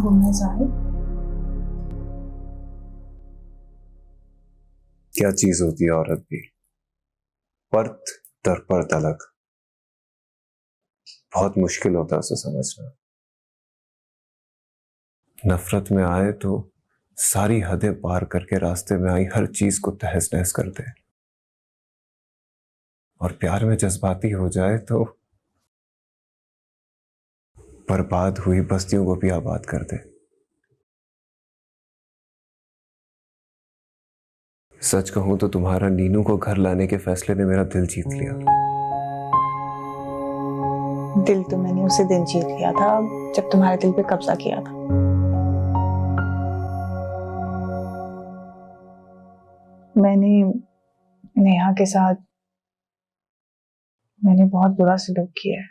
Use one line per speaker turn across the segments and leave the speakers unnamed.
घूमने जाए।
क्या चीज होती है औरत भी, पर्त दर पर्त अलग। बहुत मुश्किल होता है उसे समझना। नफरत में आए तो सारी हदें पार करके रास्ते में आई हर चीज को तहस नहस कर दे, और प्यार में जज्बाती हो जाए तो बर्बाद हुई बस्तियों को भी आबाद कर दे। सच कहूं तो तुम्हारा नीनू को घर लाने के फैसले ने मेरा दिल जीत लिया।
दिल तो मैंने उसे दिन जीत लिया था जब तुम्हारे दिल पे कब्जा किया था। मैंने नेहा के साथ बहुत बुरा सलूक किया है,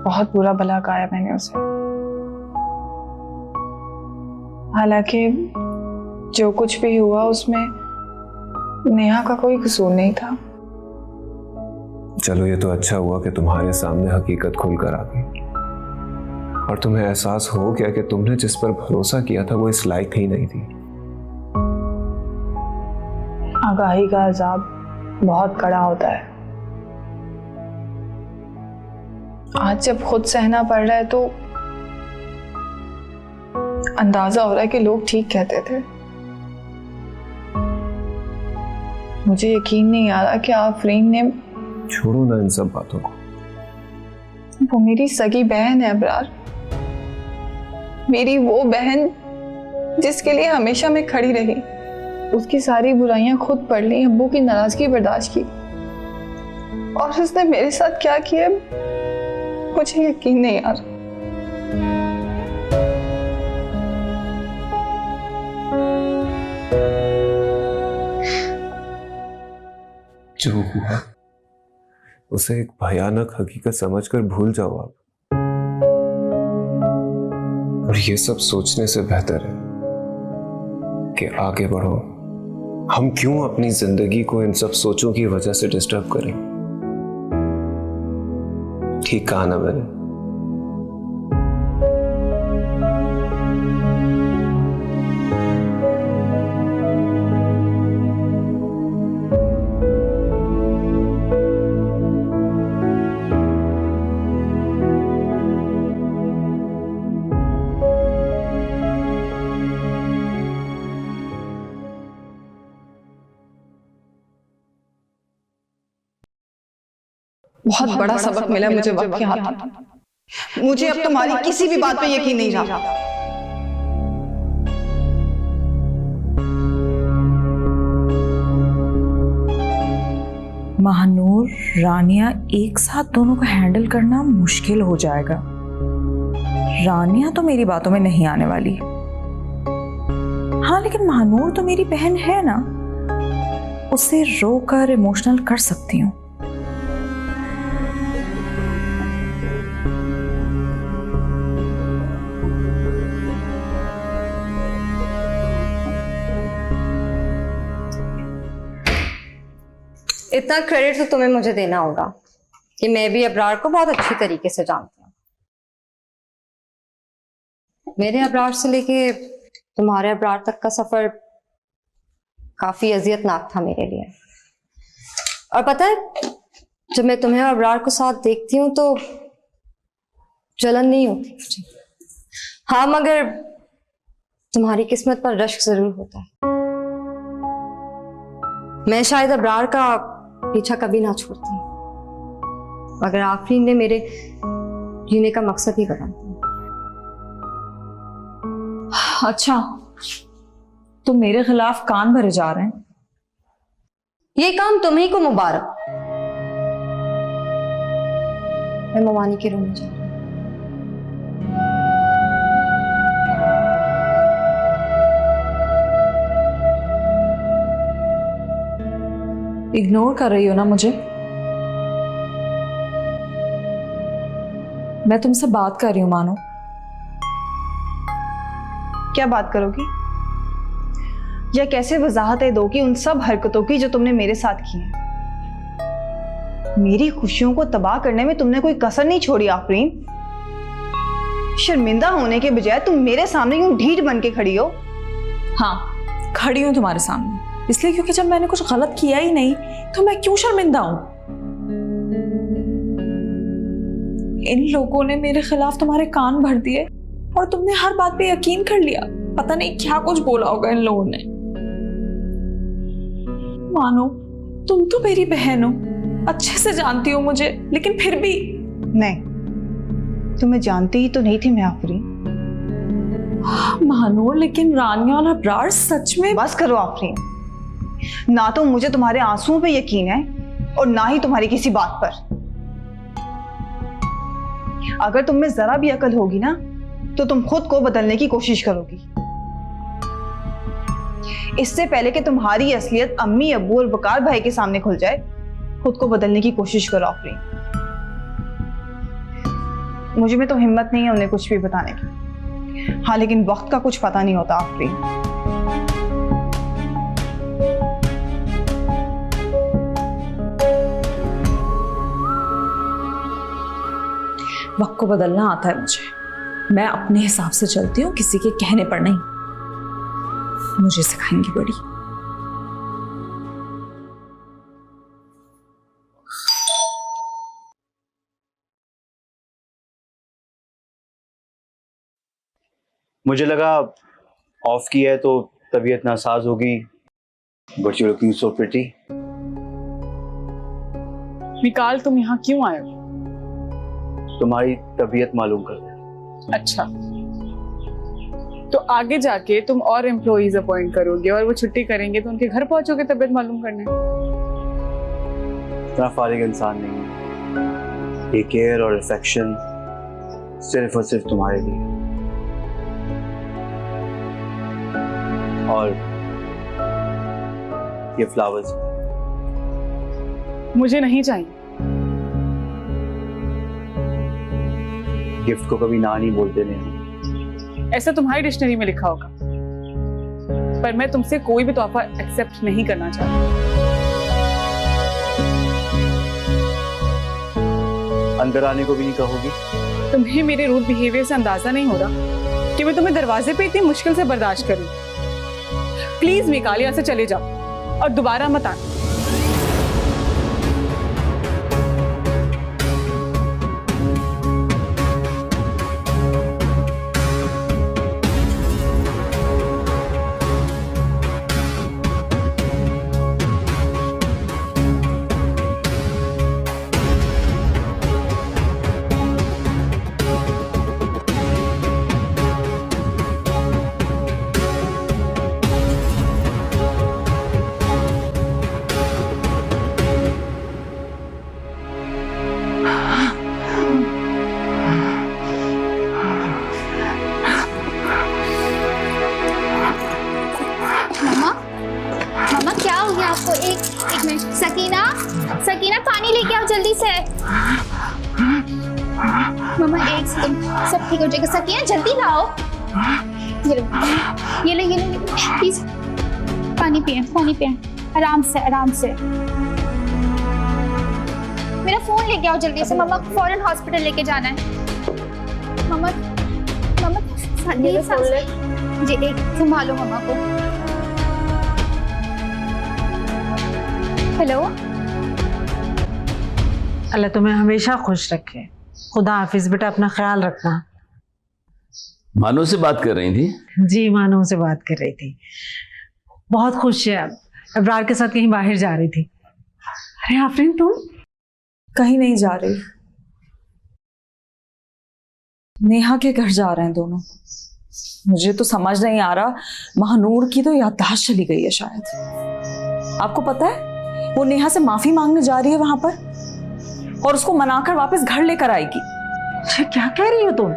बहुत बुरा भला कहा मैंने उसे। हालांकि जो कुछ भी हुआ उसमें नेहा का कोई कसूर नहीं था।
चलो ये तो अच्छा हुआ कि तुम्हारे सामने हकीकत खुलकर आ गई और तुम्हें एहसास हो गया कि तुमने जिस पर भरोसा किया था वो इस लायक ही नहीं थी।
आगाही का अजाब बहुत कड़ा होता है। आज जब खुद सहना पड़ रहा है तो अंदाजा हो रहा है कि लोग ठीक कहते थे। मुझे यकीन नहीं आ रहा कि आफरीन ने।
छोड़ो ना इन सब बातों को।
वो मेरी सगी बहन है अबरार, मेरी वो बहन जिसके लिए हमेशा मैं खड़ी रही। उसकी सारी बुराइयां खुद पढ़ ली, अब्बू की नाराजगी बर्दाश्त की, और उसने मेरे साथ क्या किया मुझे यकीन नहीं आ रहा।
जो हुआ उसे एक भयानक हकीकत समझकर भूल जाओ आप, और ये सब सोचने से बेहतर है कि आगे बढ़ो। हम क्यों अपनी जिंदगी को इन सब सोचों की वजह से डिस्टर्ब करें। ठीक कहा ना मैंने?
बहुत बड़ा सबक मिला मुझे वक्त के हाथ। मुझे अब तुम्हारी किसी भी बात पे यकीन नहीं रहा।
महानूर रानिया एक साथ दोनों को हैंडल करना मुश्किल हो जाएगा। रानिया तो मेरी बातों में नहीं आने वाली। हाँ, लेकिन महानूर तो मेरी बहन है ना, उसे रोकर इमोशनल कर सकती हूँ।
इतना क्रेडिट तो तुम्हें मुझे देना होगा कि मैं भी अबरार को बहुत अच्छी तरीके से जानती हूँ। मेरे अबरार से लेके तुम्हारे अबरार तक का सफर काफी अजियतनाक था मेरे लिए। और पता है, जब मैं तुम्हें और अबरार को साथ देखती हूँ तो जलन नहीं होती मुझे। हाँ, मगर तुम्हारी किस्मत पर रश्क जरूर होता है। मैं शायद अबरार का पीछा कभी ना छोड़ती, मगर आफरीन ने मेरे जीने का मकसद ही बदल दिया।
अच्छा, तो मेरे खिलाफ कान भरे जा रहे हैं?
ये काम तुम्ही को मुबारक। मैं मवानी के रूम में जा रही हूँ।
इग्नोर कर रही हो ना मुझे? मैं तुमसे बात कर रही हूं मानो।
क्या बात करोगी, या कैसे वजाहतें दोगी उन सब हरकतों की जो तुमने मेरे साथ की हैं? मेरी खुशियों को तबाह करने में तुमने कोई कसर नहीं छोड़ी आफरीन।
शर्मिंदा होने के बजाय तुम मेरे सामने यूं ढीठ बन के खड़ी हो।
हाँ, खड़ी हूं तुम्हारे सामने इसलिए क्योंकि जब मैंने कुछ गलत किया ही नहीं तो मैं क्यों शर्मिंदा हूं। इन लोगों ने मेरे खिलाफ तुम्हारे कान भर दिए और तुमने हर बात पे यकीन कर लिया। पता नहीं क्या कुछ बोला होगा इन लोगों ने। मानो तुम तो मेरी बहन हो, अच्छे से जानती हो मुझे, लेकिन फिर भी
नहीं, तुम्हें जानती ही तो नहीं थी मैं आफरीन।
मानो लेकिन रानिया और अबरार सच में।
बस करो आफरीन, ना तो मुझे तुम्हारे आंसुओं पे यकीन है और ना ही तुम्हारी किसी बात पर। अगर तुम में जरा भी अकल होगी ना तो तुम खुद को बदलने की कोशिश करोगी। इससे पहले कि तुम्हारी असलियत अम्मी, अब्बू और वकार भाई के सामने खुल जाए, खुद को बदलने की कोशिश करो आफरीन। मुझे में तो हिम्मत नहीं है उन्हें कुछ भी बताने की। हाँ, लेकिन वक्त का कुछ पता नहीं होता आफरीन।
वक्त को बदलना आता है मुझे। मैं अपने हिसाब से चलती हूँ, किसी के कहने पर नहीं। मुझे सिखाएंगी बड़ी।
मुझे लगा ऑफ किया है तो तबीयत नासाज होगी, but you looking so pretty.
Vikal, तुम यहाँ क्यों आए हो?
तुम्हारी तबीयत मालूम कर।
अच्छा, तो आगे जाके तुम और एम्प्लॉइज अपॉइंट करोगे और वो छुट्टी करेंगे तो उनके घर पहुंचोगे तबीयत मालूम करने।
इतना फारिग इंसान नहीं है। ये केयर और अफेक्शन सिर्फ और सिर्फ तुम्हारे लिए। और ये फ्लावर्स
मुझे नहीं चाहिए।
गिफ्ट को कभी ना नहीं बोलते नहीं।
ऐसा तुम्हारी डिक्शनरी में लिखा होगा, पर मैं तुमसे कोई भी तोहफा एक्सेप्ट नहीं करना चाहती।
अंदर आने को भी नहीं कहोगी?
तुम्हें मेरे रूड बिहेवियर से अंदाजा नहीं हो रहा कि मैं तुम्हें दरवाजे पे इतनी मुश्किल से बर्दाश्त करूं। प्लीज विकाल, यहाँ से चले जाओ और दोबारा मत आना।
आपको एक मिनट। सकीना, सकीना पानी लेके आओ जल्दी से। मम्मा एक सेकंड, सब ठीक हो जाएगा। सकीना जल्दी लाओ। ये ले प्लीज, पानी पिए आराम से आराम से। मेरा फोन लेके आओ जल्दी से, मम्मा को फौरन हॉस्पिटल लेके जाना है। मम्मा जी एक संभालो मम्मा को। हेलो।
अल्लाह तुम्हें हमेशा खुश रखे। खुदा हाफिज बेटा, अपना ख्याल रखना।
मानो से बात कर रही थी?
जी मानो से बात कर रही थी। बहुत खुश है, अबरार के साथ कहीं बाहर जा रही थी। अरे आफरीन तुम?
कहीं नहीं जा रही, नेहा के घर जा रहे हैं दोनों। मुझे तो समझ नहीं आ रहा, महानूर की तो याददाश्त चली गई है शायद। आपको पता है वो नेहा से माफी मांगने जा रही है वहां पर और उसको मनाकर वापस घर लेकर आएगी।
अच्छा क्या कह रही हो तुम?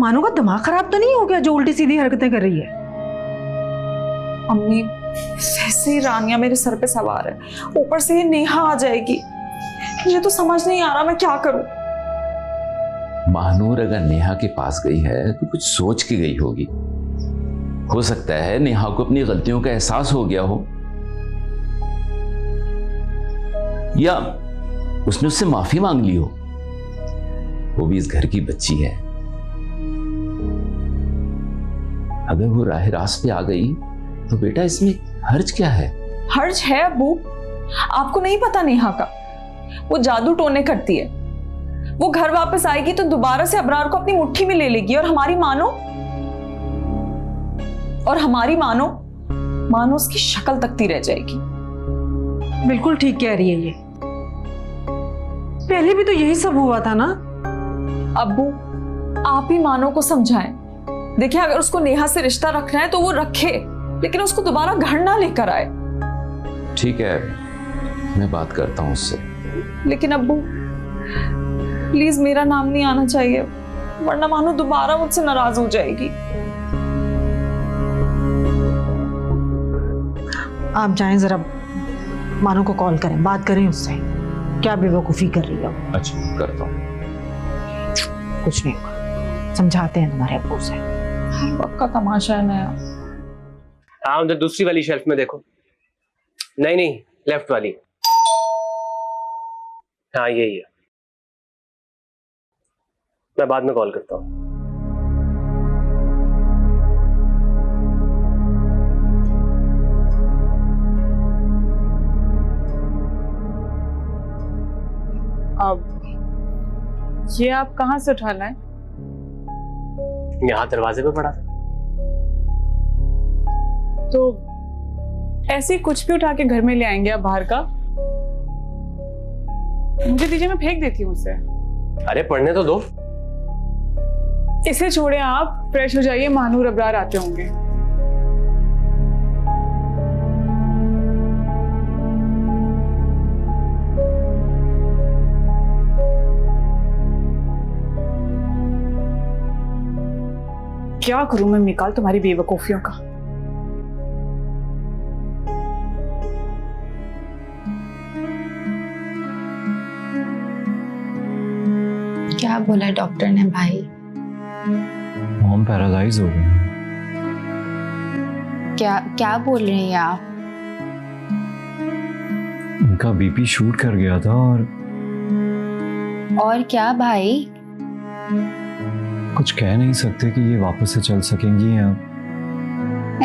मानो का दिमाग खराब तो नहीं हो गया जो उल्टी सीधी हरकतें कर रही है?
अम्मी वैसे ही रानिया मेरे सर पे सवार है, ऊपर से ये नेहा आ जाएगी। मुझे तो समझ नहीं आ रहा मैं क्या करूं।
महानूर अगर नेहा के पास गई है तो कुछ सोच के गई होगी। हो सकता है नेहा को अपनी गलतियों का एहसास हो गया हो, या उसने उससे माफी मांग ली हो। वो भी इस घर की बच्ची है। अगर वो राह रास्त पे आ गई तो बेटा इसमें हर्ज क्या है?
हर्ज है अब्बू। आपको नहीं पता नेहा का? वो जादू टोने करती है। वो घर वापस आएगी तो दोबारा से अबरार को अपनी मुट्ठी में ले लेगी, और हमारी मानो उसकी शक्ल तकती रह जाएगी।
बिल्कुल ठीक कह रही है ये। पहले भी तो यही सब हुआ था ना।
अब्बू, आप ही मानो को समझाएं। देखिए, अगर उसको नेहा से रिश्ता रखना है तो वो रखे, लेकिन उसको दोबारा घर ना लेकर आए।
ठीक है, मैं बात करता हूँ उससे।
लेकिन अब्बू प्लीज मेरा नाम नहीं आना चाहिए, वरना मानो दोबारा मुझसे नाराज हो जाएगी।
आप जाएं, जरा मानो को कॉल करें, बात करें उससे। क्या बेवकूफी कर रही है।
अच्छा, करता हूँ।
कुछ नहीं होगा, समझाते हैं तुम्हारे अब्बू से।
हर वक्त का तमाशा है नया।
हाँ, उधर दूसरी वाली शेल्फ में देखो। नहीं, लेफ्ट वाली। हाँ, यही है। मैं बाद में कॉल करता हूँ।
अब ये आप कहाँ से उठा लाए?
यहाँ दरवाजे पे पड़ा था।
तो ऐसे ही कुछ भी उठा के घर में ले आएंगे आप बाहर का? मुझे दीजिए, मैं फेंक देती हूँ उसे।
अरे पढ़ने तो दो।
इसे छोड़े, आप फ्रेश हो जाइए, महानूर अबरार आते होंगे। क्या करूं मैं मिकाल तुम्हारी बेवकूफियों का?
क्या बोला डॉक्टर ने भाई?
मॉम पैरालाइज हो गई।
क्या बोल रहे हैं आप?
उनका बीपी शूट कर गया था
और क्या भाई?
कुछ कह नहीं सकते कि ये वापस से चल सकेंगी या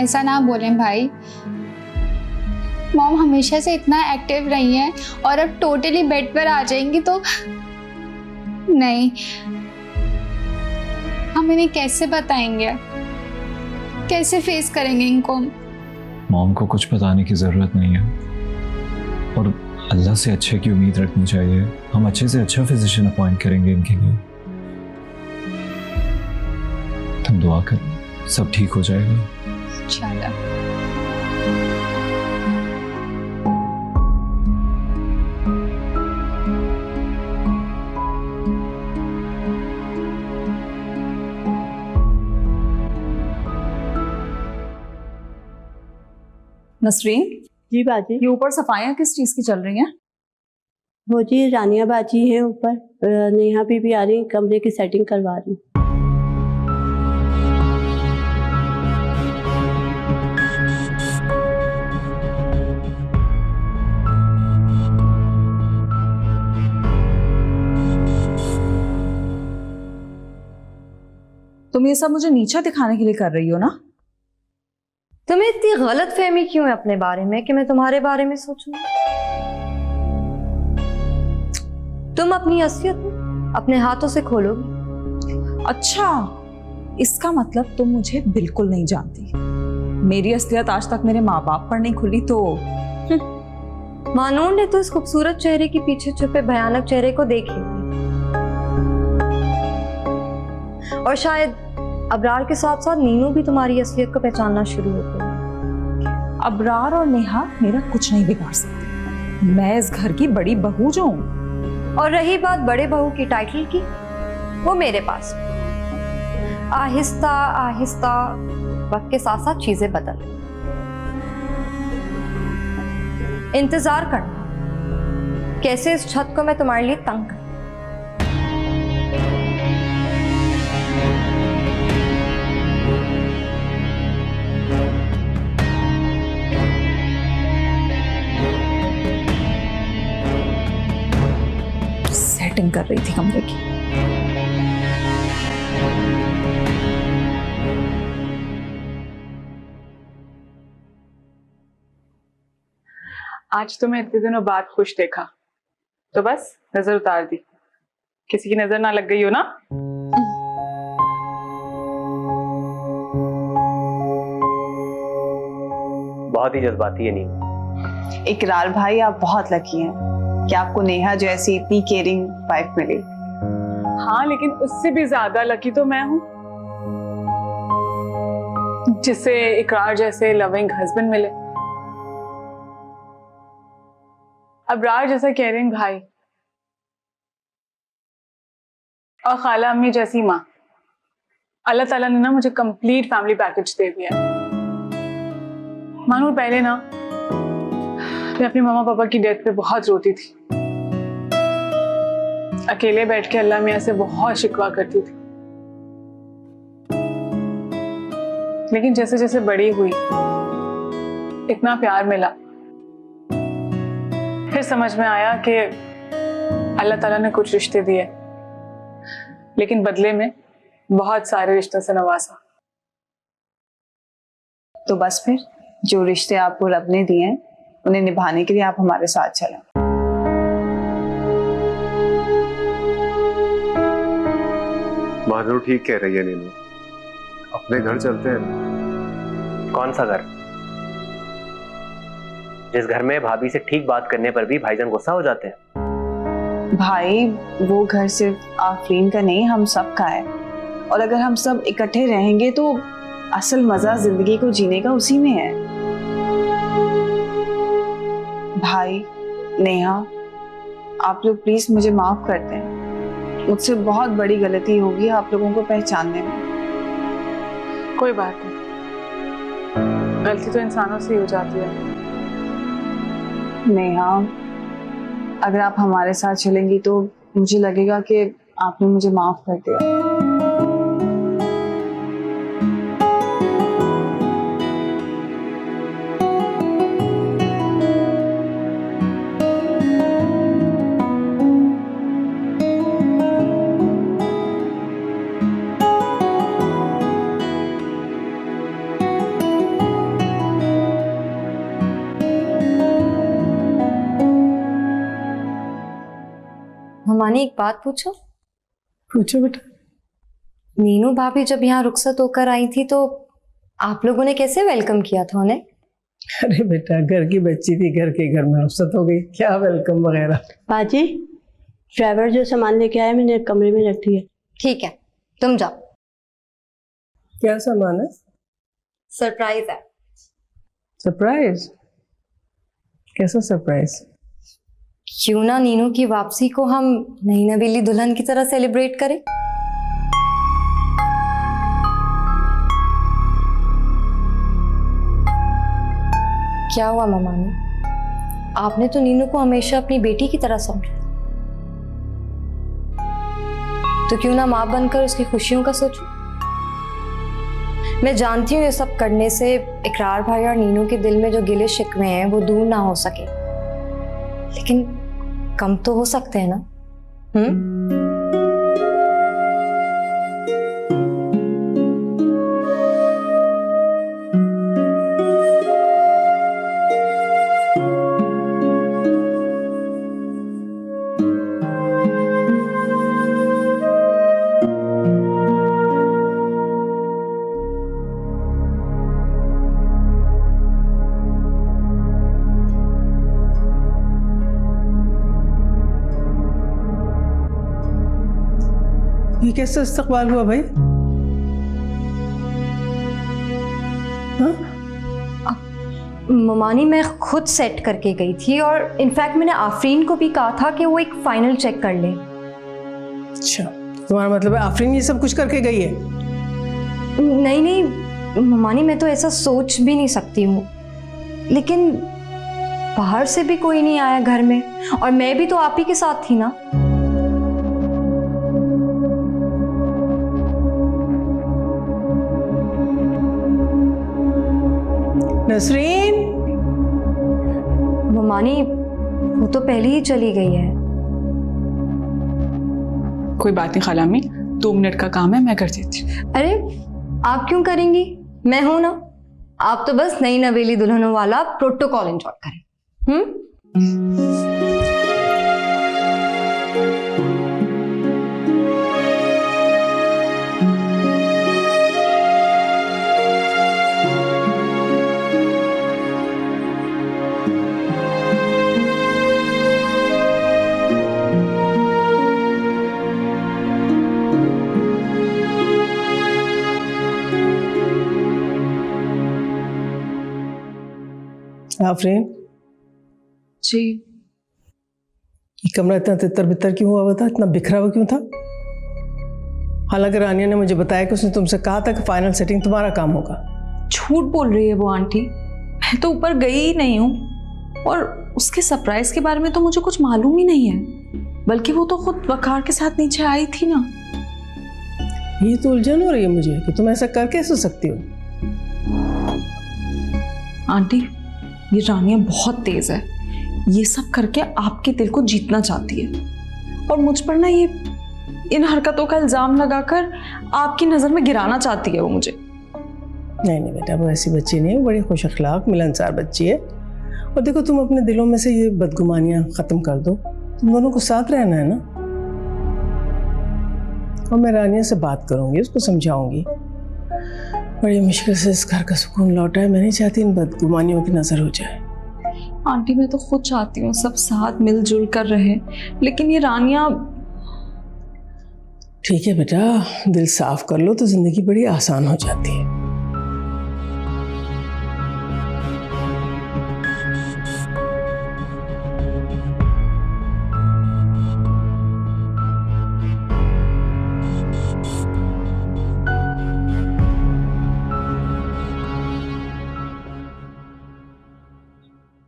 ऐसा ना बोलें भाई। मॉम हमेशा से इतना एक्टिव रही हैं और अब टोटली बेड पर आ जाएंगी तो नहीं, हम इन्हें कैसे बताएंगे, कैसे फेस करेंगे इनको?
मॉम को कुछ बताने की जरूरत नहीं है, और अल्लाह से अच्छे की उम्मीद रखनी चाहिए। हम अच्छे से अच्छा फिजिशियन अपॉइंट करेंगे इनके लिए। तुम दुआ करो, सब ठीक हो जाएगा
इंशाल्लाह।
नसरीन,
जी बाजी।
ये ऊपर सफाइयाँ किस चीज की चल रही हैं?
वो जी रानिया बाजी है ऊपर, नेहा भी आ रही, कमरे की सेटिंग करवा रही।
तुम ये सब मुझे नीचा दिखाने के लिए कर रही हो ना?
तुम्हें इतनी गलत फहमी क्यों है अपने बारे में कि मैं तुम्हारे बारे में सोचूं? तुम अपनी असलियत अपने हाथों से खोलोगी।
अच्छा, इसका मतलब तुम मुझे बिल्कुल नहीं जानती। मेरी असलियत आज तक मेरे माँ बाप पर नहीं खुली तो
मानून ने तो इस खूबसूरत चेहरे के पीछे छुपे भयानक चेहरे को देख लिया, और शायद अबरार के साथ साथ नीनू भी तुम्हारी असलियत को पहचानना शुरू हो गई।
अबरार और नेहा मेरा कुछ नहीं बिगाड़ सकते। मैं इस घर की बड़ी बहू जो हूं।
और रही बात बड़े बहू की टाइटल की, वो मेरे पास। आहिस्ता आहिस्ता वक्त के साथ साथ चीजें बदल। इंतजार करना कैसे इस छत को मैं तुम्हारे लिए तंग कर।
सेटिंग कर रही थी कमरे की।
आज तुम्हें इतने दिनों बाद खुश देखा तो बस नजर उतार दी। किसी की नजर ना लग गई हो ना?
बहुत ही जज्बाती है नीनू।
इकरार भाई, आप बहुत लकी हैं कि आपको नेहा जैसी इतनी केयरिंग वाइफ मिली।
हाँ, लेकिन उससे भी ज्यादा लकी तो मैं हूँ जिसे इकरार जैसे लविंग हस्बैंड मिले, अबरार जैसा केयरिंग भाई और खाला अम्मी जैसी माँ। अल्लाह ताला ने ना मुझे कंप्लीट फैमिली पैकेज दे दिया। मानूर पहले ना मैं अपने मामा पापा की डेथ पे बहुत रोती थी, अकेले बैठ के अल्लाह मियां से बहुत शिकवा करती थी। लेकिन जैसे जैसे बड़ी हुई इतना प्यार मिला, फिर समझ में आया कि अल्लाह ताला ने कुछ रिश्ते दिए लेकिन बदले में बहुत सारे रिश्तों से नवाजा।
तो बस फिर जो रिश्ते आपको रब ने दिए हैं उन्हें निभाने के लिए आप हमारे साथ चलें।
मानू ठीक कह रही है नीनू, अपने घर चलते हैं।
कौन सा घर? जिस घर में भाभी से ठीक बात करने पर भी भाईजान गुस्सा हो जाते हैं।
भाई वो घर सिर्फ आफरीन का नहीं, हम सब का है। और अगर हम सब इकट्ठे रहेंगे तो असल मजा जिंदगी को जीने का उसी में है। भाई, नेहा, आप लोग प्लीज मुझे माफ कर दें। मुझसे बहुत बड़ी गलती होगी आप लोगों को पहचानने में।
कोई बात नहीं, गलती तो इंसानों से ही हो जाती है।
नेहा, अगर आप हमारे साथ चलेंगी तो मुझे लगेगा कि आपने मुझे माफ कर दिया।
ममानी, एक बात पूछो?
पूछो बेटा।
नीनू भाभी जब यहाँ रुखसत होकर आई थी तो आप लोगों ने कैसे वेलकम किया था उन्हें?
अरे बेटा, घर की बच्ची थी, घर के घर में रुखसत हो गई, क्या वेलकम वगैरह।
बाजी, ड्राइवर जो सामान लेके आया मैंने कमरे में रख दिया।
ठीक है, तुम जाओ।
क्या सामान है?
सरप्राइज है।
सरप्राइज? कैसा सरप्राइज?
क्यों ना नीनू की वापसी को हम नई नवेली दुल्हन की तरह सेलिब्रेट करें? क्या हुआ ममानी, आपने तो नीनू को हमेशा अपनी बेटी की तरह समझा, तो क्यों ना मां बनकर उसकी खुशियों का सोचूं? मैं जानती हूँ ये सब करने से इकरार भाई और नीनू के दिल में जो गिले शिकवे हैं वो दूर ना हो सके, लेकिन कम तो हो सकते हैं ना?
ये कैसा इस्तकबाल हुआ भाई?
ममानी, मैं खुद सेट करके गई थी और इनफैक्ट मैंने आफरीन को भी कहा था कि वो एक फाइनल चेक कर ले।
अच्छा, तुम्हारा मतलब है आफरीन ये सब कुछ करके गई है?
नहीं नहीं ममानी, मैं तो ऐसा सोच भी नहीं सकती हूँ, लेकिन बाहर से भी कोई नहीं आया घर में और मैं भी तो आप ही के साथ थी ना।
नसरीन,
ममानी, वो तो पहले ही चली गई है।
कोई बात नहीं खाला अम्मी, 2 मिनट का काम है, मैं कर देती हूँ।
अरे आप क्यों करेंगी, मैं हूं ना। आप तो बस नई नवेली दुल्हनों वाला प्रोटोकॉल एंजॉय करें।
आफरीन
जी।
ये कमरा इतना तितर बितर क्यों हुआ था, इतना बिखरा हुआ क्यों था? हालांकि रानिया ने मुझे बताया कि उसने तुमसे कहा था कि फाइनल सेटिंग तुम्हारा काम होगा।
झूठ बोल रही है वो आंटी, मैं तो ऊपर गई ही नहीं हूँ और उसके सरप्राइज के बारे में तो मुझे कुछ मालूम ही नहीं है, बल्कि वो तो खुद वकार के साथ नीचे आई थी ना।
ये तो उलझन हो रही है मुझे कि तुम ऐसा कर कैसे सकती हो।
आंटी, ये रानिया बहुत तेज है, ये सब करके आपके दिल को जीतना चाहती है और मुझ पर ना ये इन हरकतों का इल्जाम लगाकर आपकी नजर में गिराना चाहती है वो मुझे।
नहीं नहीं बेटा, वो ऐसी बच्ची नहीं है, बड़ी खुश अखलाक मिलनसार बच्ची है। और देखो, तुम अपने दिलों में से ये बदगुमानियां खत्म कर दो, तुम दोनों को साथ रहना है ना। और मैं रानिया से बात करूंगी, उसको समझाऊंगी। बड़ी मुश्किल से इस घर का सुकून लौटा है, मैं नहीं चाहती इन बदगुमानियों की नजर हो जाए।
आंटी, मैं तो खुद चाहती हूँ सब साथ मिलजुल कर रहे, लेकिन ये रानिया।
ठीक है बेटा, दिल साफ कर लो तो जिंदगी बड़ी आसान हो जाती है।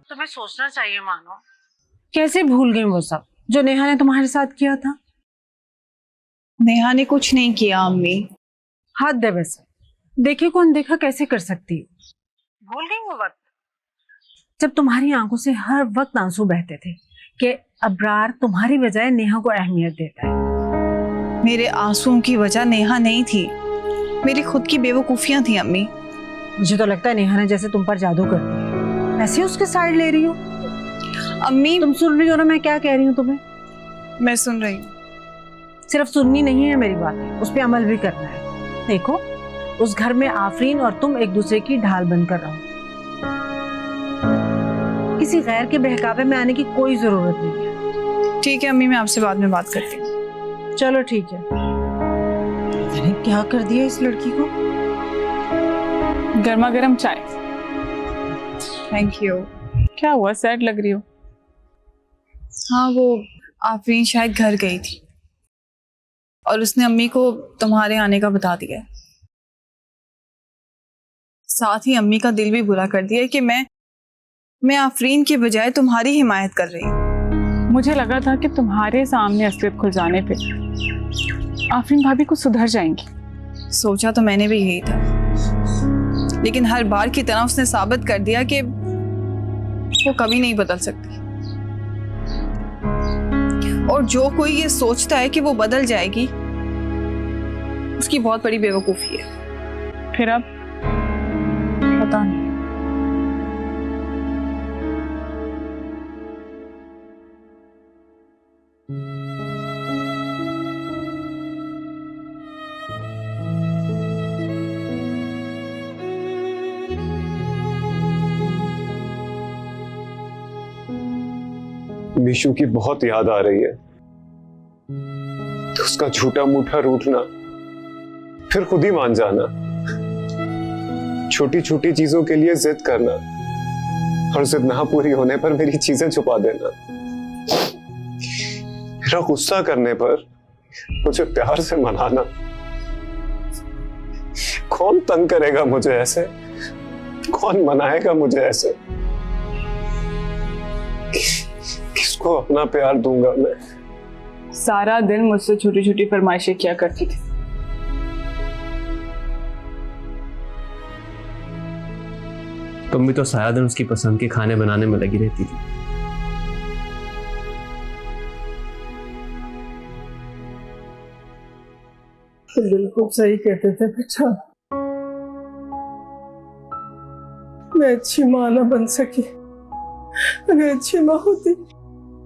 तुम्हें सोचना चाहिए मानो, कैसे भूल गई वो सब जो नेहा ने तुम्हारे साथ किया था।
नेहा ने कुछ नहीं किया अम्मी।
हद है वैसे, देखे को अनदेखा कैसे कर सकती है। भूल गई वो वक्त जब तुम्हारी आंखों से हर वक्त आंसू बहते थे कि अब्रार तुम्हारी बजाय नेहा को अहमियत देता है।
मेरे आंसुओं की वजह नेहा नहीं थी, मेरी खुद की बेवकूफियां थी अम्मी।
मुझे तो लगता है नेहा ने जैसे तुम पर जादू कर दिया, ऐसे उसके साइड ले रही हो।
अम्मी,
तुम सुन रही हो ना मैं क्या कह रही हूँ तुम्हें?
मैं सुन रही हूँ।
सिर्फ सुननी नहीं है मेरी बात, उस पर अमल भी करना है। देखो, उस घर में आफरीन और तुम एक दूसरे की ढाल बनकर रहो। किसी गैर के बहकावे में आने की कोई जरूरत नहीं है।
ठीक है अम्मी, मैं आपसे बाद में बात करती हूँ।
चलो ठीक है। मैंने क्या कर दिया इस लड़की को?
गर्मा गर्म चाय।
Thank you.
क्या हुआ, सैड लग रही हो?
हाँ, वो आफरीन शायद घर गई थी और उसने अम्मी को तुम्हारे आने का बता दिया। साथ ही अम्मी का दिल भी बुरा कर दिया कि मैं आफरीन के बजाय तुम्हारी हिमायत कर रही हूँ।
मुझे लगा था कि तुम्हारे सामने असलियत खुल जाने पे आफरीन भाभी को सुधर जाएंगी।
सोचा तो मैंने भी यही था, लेकिन हर बार की तरह उसने साबित कर दिया कि वो कभी नहीं बदल सकती। और जो कोई ये सोचता है कि वो बदल जाएगी, उसकी बहुत बड़ी बेवकूफी है।
फिर अब
पता नहीं।
मिशू की बहुत याद आ रही है। तो उसका झूठा मूठा रूठना, फिर खुद ही मान जाना, छोटी छोटी चीजों के लिए जिद करना और जिद ना पूरी होने पर मेरी चीजें छुपा देना, मेरा गुस्सा करने पर मुझे प्यार से मनाना। कौन तंग करेगा मुझे ऐसे? कौन मनाएगा मुझे ऐसे? किसको अपना प्यार दूंगा मैं?
सारा दिन मुझसे छोटी छोटी फरमाइशें किया करती थी।
तुम भी तो सारा दिन उसकी पसंद के खाने बनाने में लगी रहती थी।
तो बिल्कुल सही कहते थे बेटा, मैं अच्छी माँ ना बन सकी अगर अच्छी माँ होती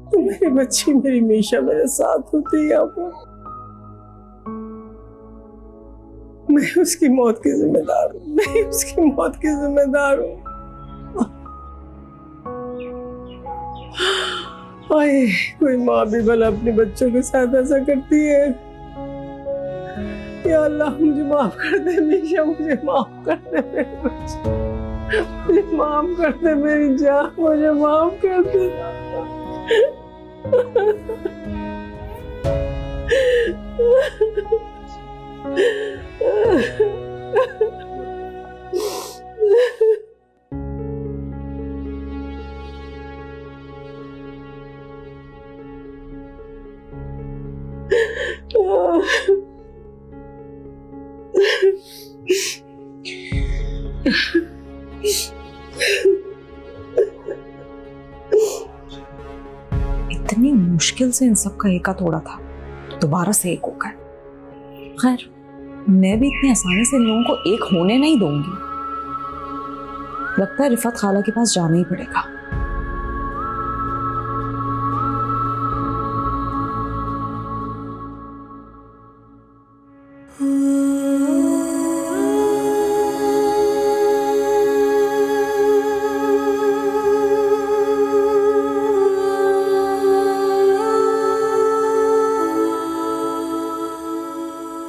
तो मेरी बच्ची मेरी मीशा मेरे साथ होती यहाँ पर। मैं उसकी मौत की जिम्मेदार हूँ, मैं उसकी मौत की जिम्मेदार हूँ। आए, कोई माँ भी भला अपने बच्चों के साथ ऐसा करती है। या अल्लाह मुझे माफ कर दे मीशा, मुझे माफ कर दे मेरे बच्चे, मुझे माफ कर दे मेरी जान, मुझे माफ कर दे।
इतनी मुश्किल से इन सब का एका तोड़ा था, दोबारा से एक होगा। खैर, मैं भी इतनी आसानी से इन लोगों को एक होने नहीं दूंगी। लगता है रिफत खाला के पास जाना ही पड़ेगा।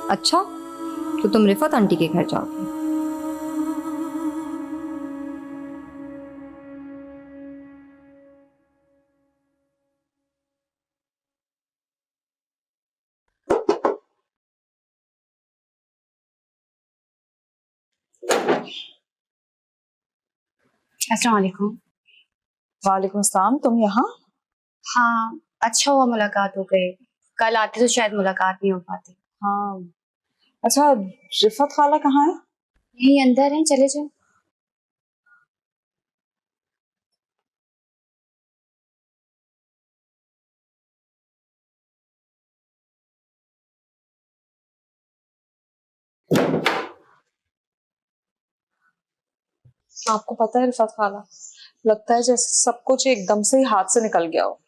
अच्छा, तो तुम रिफत आंटी के घर जाओगे?
अस्सलाम वालेकुम।
वालेकुम अस्सलाम। तुम यहाँ?
हाँ, अच्छा हुआ मुलाकात हो गई, कल आती तो शायद मुलाकात नहीं हो पाती।
हाँ। अच्छा, रिफत खाला कहाँ है?
यहीं अंदर हैं, चले जाओ।
आपको पता है रिफत खाला, लगता है जैसे सब कुछ एकदम से ही हाथ से निकल गया हो।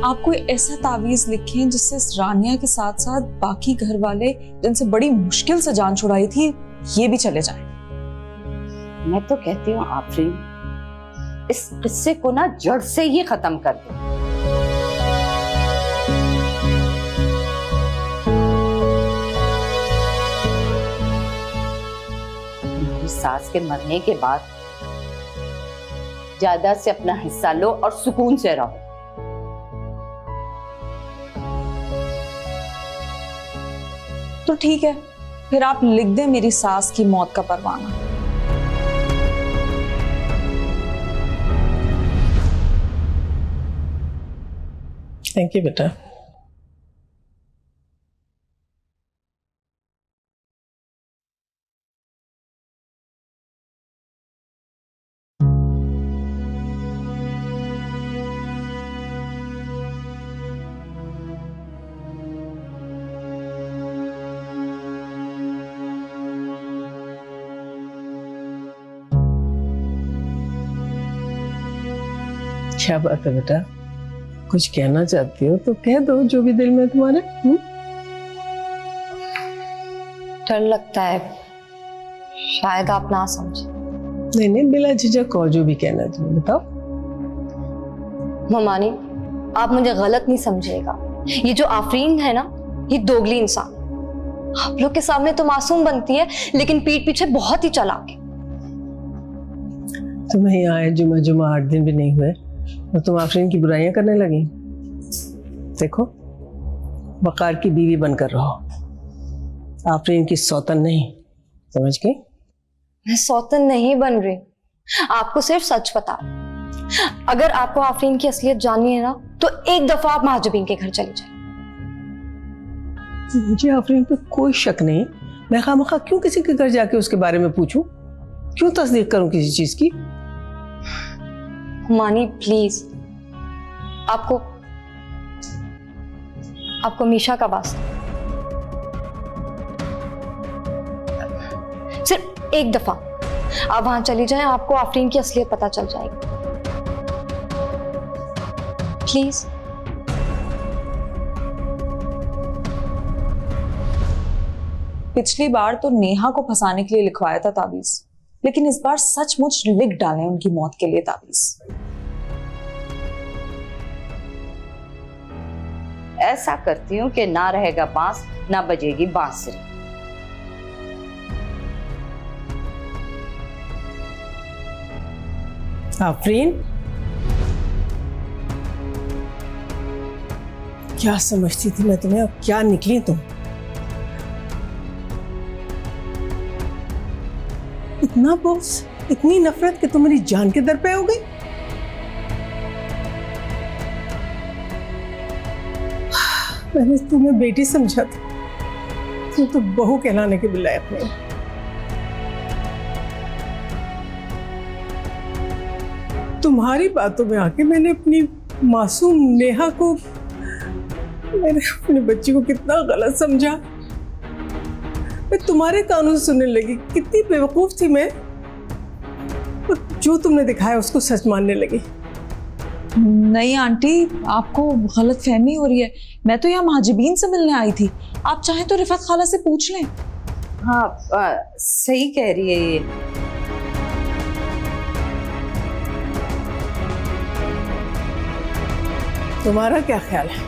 आप कोई ऐसा तावीज लिखें जिससे रानिया के साथ साथ बाकी घर वाले जिनसे बड़ी मुश्किल से जान छुड़ाई थी ये भी चले जाएं।
मैं तो कहती हूँ आफरीन, इस किस्से को ना जड़ से ही खत्म कर दो। मेरी सास के मरने के बाद जायदाद से अपना हिस्सा लो और सुकून से रहो।
तो ठीक है, फिर आप लिख दें मेरी सास की मौत का परवाना।
थैंक यू बेटा। क्या बात है बेटा, कुछ कहना चाहती हो तो कह दो, जो भी दिल में तुम्हारे।
डर लगता है, शायद आप ना समझे।
नहीं नहीं, बिला झिझक और जो भी कहना है तुम्हें बताओ।
ममानी, आप मुझे गलत नहीं समझिएगा, ये जो आफरीन है ना, ये दोगली इंसान। आप लोग के सामने तो मासूम बनती है, लेकिन पीठ पीछे बहुत ही चालाक है।
तुम्हें यहाँ आए जुमा 8 दिन भी नहीं हुए और तुम आफरीन की बुराइयां करने लगी। देखो, वकार की बीवी बनकर रहो, आफरीन की सौतन नहीं, समझ गई?
मैं सौतन नहीं बन रही, आपको सिर्फ सच पता। अगर आपको आफरीन की असलियत जाननी है ना, तो एक दफा आप महाजबीन के घर चले जाए।
मुझे आफरीन पे कोई शक नहीं, मैं खामखा क्यों किसी के घर जाके उसके बारे में पूछूं? क्यों तस्दीक करूं किसी चीज की?
मानी प्लीज, आपको मीशा का वास्ता, सिर्फ एक दफा आप वहां चली जाएं, आपको आफरीन की असलियत पता चल जाएगी। प्लीज।
पिछली बार तो नेहा को फंसाने के लिए लिखवाया था ताबीज, लेकिन इस बार सचमुच लिख डाले उनकी मौत के लिए ताबीज।
ऐसा करती हूँ कि ना रहेगा बांस ना बजेगी बांसुरी।
आफरीन, क्या समझती थी मैं तुम्हें और क्या निकली तुम? इतना बोझ, इतनी नफरत कि तुम मेरी जान के दर पे हो गई। मैंने तुम्हें बेटी समझा था, तुम तो बहू कहलाने के बुलाए अपने। तुम्हारी बातों में आके मैंने अपनी मासूम नेहा को, मैंने अपने बच्ची को कितना गलत समझा। मैं तुम्हारे कानून सुनने लगी, कितनी बेवकूफ थी मैं। जो तुमने दिखाया उसको सच मानने लगी।
नहीं आंटी, आपको गलत फहमी हो रही है। मैं तो यहाँ महाजिबीन से मिलने आई थी, आप चाहें तो रिफत खाला से पूछ लें।
हाँ सही कह रही है ये।
तुम्हारा क्या ख्याल है?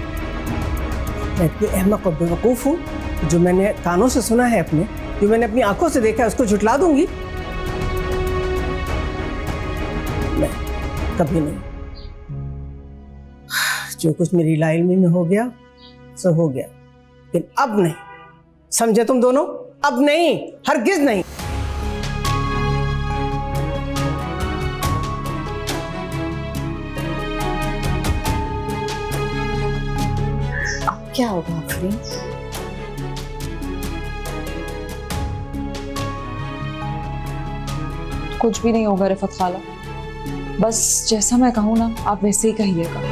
मैं इतनी अहमक और बेवकूफ हूँ? जो मैंने कानों से सुना है अपने, जो मैंने अपनी आंखों से देखा है, उसको झुठला दूंगी? नहीं, कभी नहीं। जो कुछ मेरी लाइल्मी में हो गया सो हो गया, लेकिन अब नहीं। समझे तुम दोनों? अब नहीं, हरगिज नहीं।
अब क्या होगा आफरीन? कुछ भी नहीं होगा रिफत खाला, बस जैसा मैं कहूँ ना आप वैसे ही कहिएगा।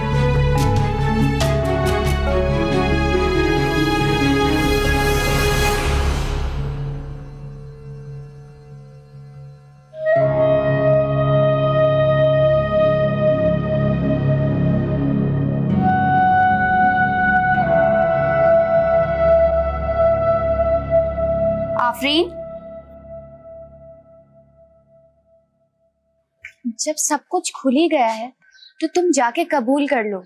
आफरीन, जब सब कुछ खुल ही गया है तो तुम जाके कबूल कर लो।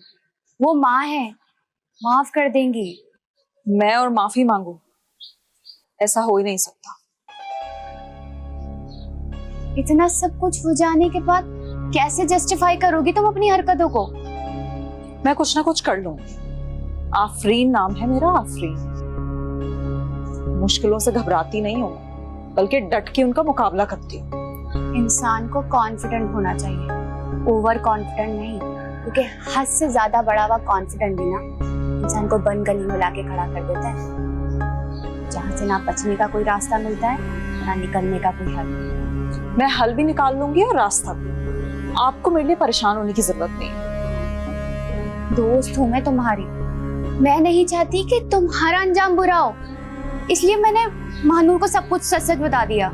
वो माँ है, माफ कर देंगी।
मैं और माफी मांगू? ऐसा हो ही नहीं सकता।
इतना सब कुछ हो जाने के बाद कैसे जस्टिफाई करोगी तुम अपनी हरकतों को?
मैं कुछ ना कुछ कर लूंगी। आफरीन नाम है मेरा, आफरीन। मुश्किलों से घबराती नहीं हूँ, बल्कि डट के उनका मुकाबला करती हूँ।
इंसान को कॉन्फिडेंट होना चाहिए, ओवर कॉन्फिडेंट नहीं, क्योंकि हद से ज्यादा बढ़ा हुआ कॉन्फिडेंट भी ना इंसान को बन गली में लाके खड़ा कर देता है, जहाँ से ना बचने का कोई रास्ता मिलता है ना निकलने का कोई हल।
मैं हल भी निकाल लूंगी और रास्ता भी। आपको मेरे लिए परेशान होने की जरूरत नहीं है।
दोस्त हूँ मैं तुम्हारी, मैं नहीं चाहती कि तुम्हारा अंजाम बुरा हो, इसलिए मैंने महानूर को सब कुछ सच सच बता दिया।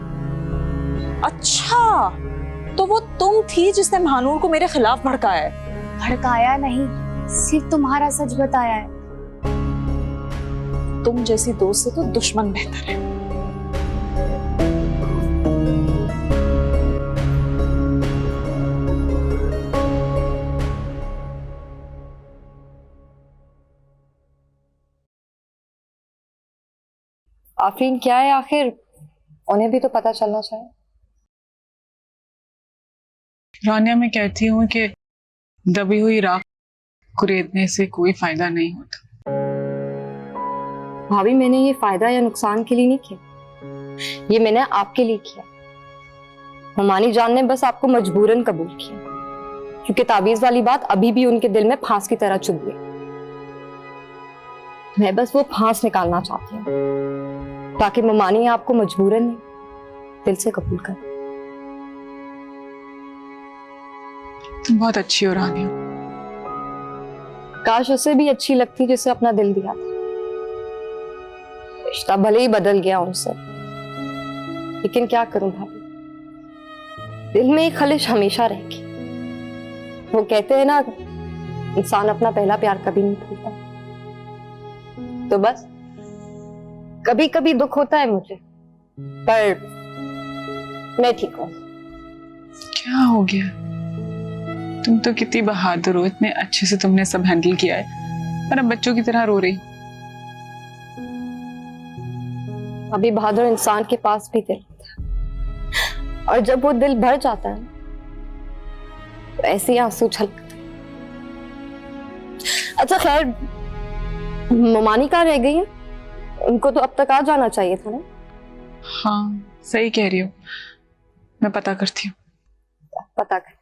अच्छा, तो वो तुम थी जिसने महानूर को मेरे खिलाफ भड़काया है?
भड़काया नहीं, सिर्फ तुम्हारा सच बताया है।
तुम जैसी दोस्त से तो दुश्मन बेहतर है।
आफरीन क्या है आखिर, उन्हें भी तो पता चलना चाहिए।
रानिया, मैं कहती हूँ कि दबी हुई राख कुरेदने से कोई फायदा नहीं होता।
भाभी, मैंने ये फायदा या नुकसान के लिए नहीं किया, ये मैंने आपके लिए किया। ममानी जान ने बस आपको मजबूरन कबूल किया, क्योंकि ताबीज वाली बात अभी भी उनके दिल में फांस की तरह चुभ गई। मैं बस वो फांस निकालना चाहती हूँ। ताकि ममानी आपको मजबूरन नहीं, दिल से कबूल कर।
तुम बहुत अच्छी हो रानिया।
काश उसे भी अच्छी लगती जिसे अपना दिल दिया था। रिश्ता भले ही बदल गया उनसे, लेकिन क्या करूं भाभी, दिल में एक खलिश हमेशा रहेगी। वो कहते हैं ना, इंसान अपना पहला प्यार कभी नहीं भूलता। तो बस कभी कभी दुख होता है मुझे, पर मैं ठीक हूं।
क्या हो गया? तुम तो कितनी बहादुर हो, इतने अच्छे से तुमने सब हैंडल किया है, पर अब बच्चों की तरह रो रही।
अभी बहादुर इंसान के पास भी दिल होता है, और जब वो दिल भर जाता है तो ऐसे ही आंसू छलकते। अच्छा खैर, ममानी कहाँ रह गई है? उनको तो अब तक आ जाना चाहिए था ना।
हाँ सही कह रही हो, मैं पता करती हूँ।
पता कर।